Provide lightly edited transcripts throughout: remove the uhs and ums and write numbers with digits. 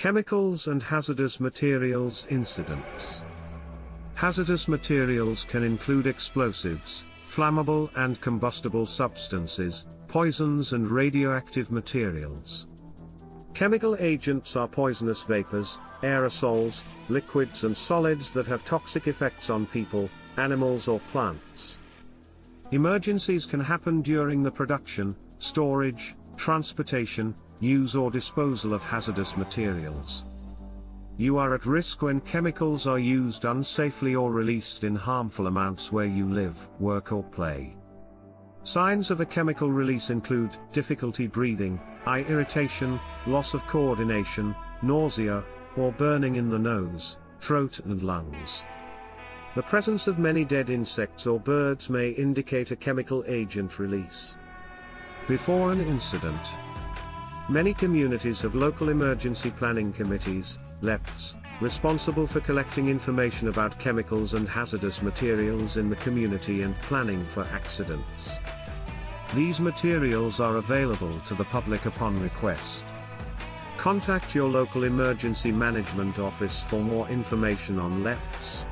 Chemicals and hazardous materials incidents. Hazardous materials can include explosives, flammable and combustible substances, poisons and radioactive materials. Chemical agents are poisonous vapors, aerosols, liquids and solids that have toxic effects on people, animals or plants. Emergencies can happen during the production, storage, transportation, use or disposal of hazardous materials. You are at risk when chemicals are used unsafely or released in harmful amounts where you live, work or play. Signs of a chemical release include difficulty breathing, eye irritation, loss of coordination, nausea, or burning in the nose, throat and lungs. The presence of many dead insects or birds may indicate a chemical agent release. Before an incident. Many communities have local emergency planning committees, LEPs, responsible for collecting information about chemicals and hazardous materials in the community and planning for accidents. These materials are available to the public upon request. Contact your local emergency management office for more information on LEPs.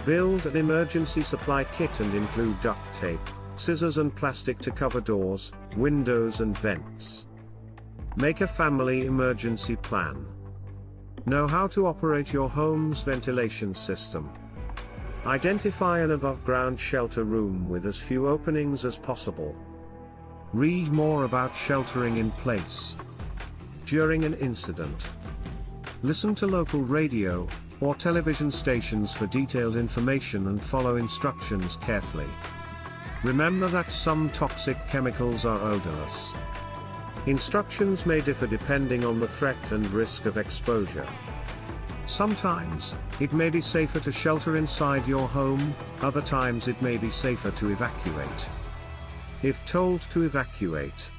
Build an emergency supply kit and include duct tape, scissors and plastic to cover doors, windows and vents. Make a family emergency plan. Know how to operate your home's ventilation system. Identify an above-ground shelter room with as few openings as possible. Read more about sheltering in place. During an incident. Listen to local radio or television stations for detailed information and follow instructions carefully. Remember that some toxic chemicals are odorless. Instructions may differ depending on the threat and risk of exposure. Sometimes, it may be safer to shelter inside your home, other times it may be safer to evacuate. If told to evacuate.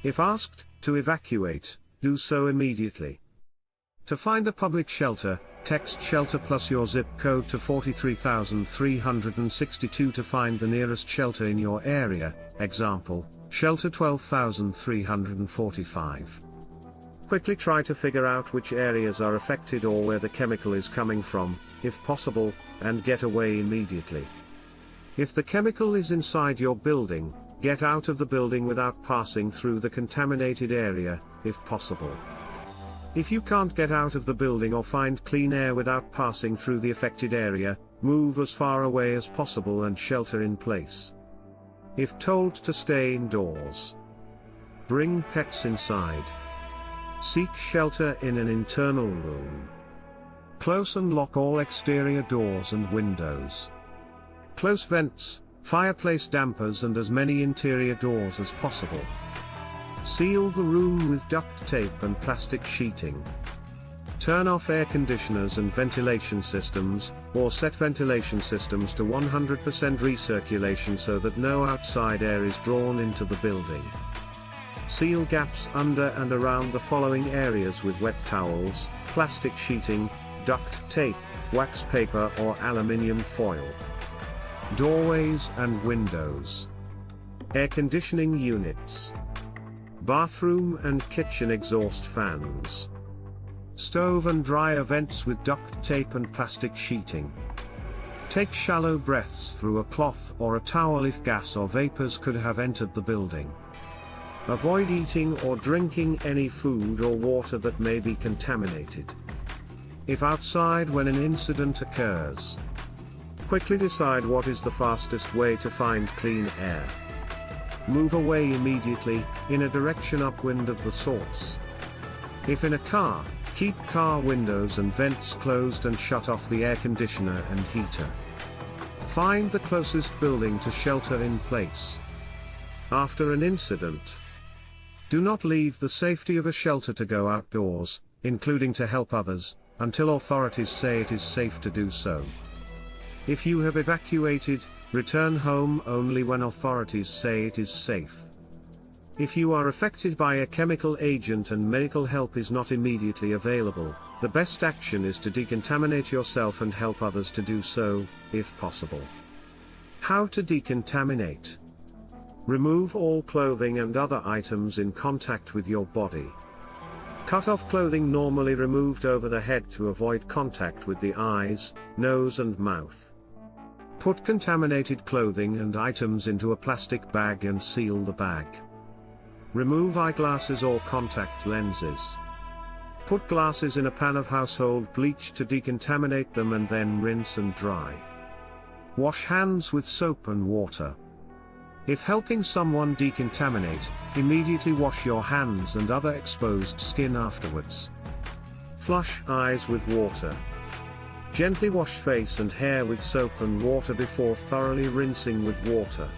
If asked to evacuate, do so immediately. To find a public shelter, text shelter plus your zip code to 43362 to find the nearest shelter in your area, example, shelter 12345. Quickly try to figure out which areas are affected or where the chemical is coming from, if possible, and get away immediately. If the chemical is inside your building, get out of the building without passing through the contaminated area, if possible. If you can't get out of the building or find clean air without passing through the affected area, move as far away as possible and shelter in place. If told to stay indoors, bring pets inside. Seek shelter in an internal room. Close and lock all exterior doors and windows. Close vents, fireplace dampers and as many interior doors as possible. Seal the room with duct tape and plastic sheeting. Turn off air conditioners and ventilation systems, or set ventilation systems to 100% recirculation so that no outside air is drawn into the building. Seal gaps under and around the following areas with wet towels, plastic sheeting, duct tape, wax paper or aluminium foil. Doorways and windows. Air conditioning units. Bathroom and kitchen exhaust fans. Stove and dryer vents with duct tape and plastic sheeting. Take shallow breaths through a cloth or a towel if gas or vapors could have entered the building. Avoid eating or drinking any food or water that may be contaminated. If outside when an incident occurs, quickly decide what is the fastest way to find clean air. Move away immediately, in a direction upwind of the source. If in a car, keep car windows and vents closed and shut off the air conditioner and heater. Find the closest building to shelter in place. After an incident, do not leave the safety of a shelter to go outdoors, including to help others, until authorities say it is safe to do so. If you have evacuated, return home only when authorities say it is safe. If you are affected by a chemical agent and medical help is not immediately available, the best action is to decontaminate yourself and help others to do so, if possible. How to decontaminate? Remove all clothing and other items in contact with your body. Cut off clothing normally removed over the head to avoid contact with the eyes, nose and mouth. Put contaminated clothing and items into a plastic bag and seal the bag. Remove eyeglasses or contact lenses. Put glasses in a pan of household bleach to decontaminate them and then rinse and dry. Wash hands with soap and water. If helping someone decontaminate, immediately wash your hands and other exposed skin afterwards. Flush eyes with water. Gently wash face and hair with soap and water before thoroughly rinsing with water.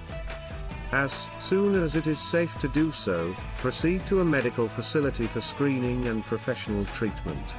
As soon as it is safe to do so, proceed to a medical facility for screening and professional treatment.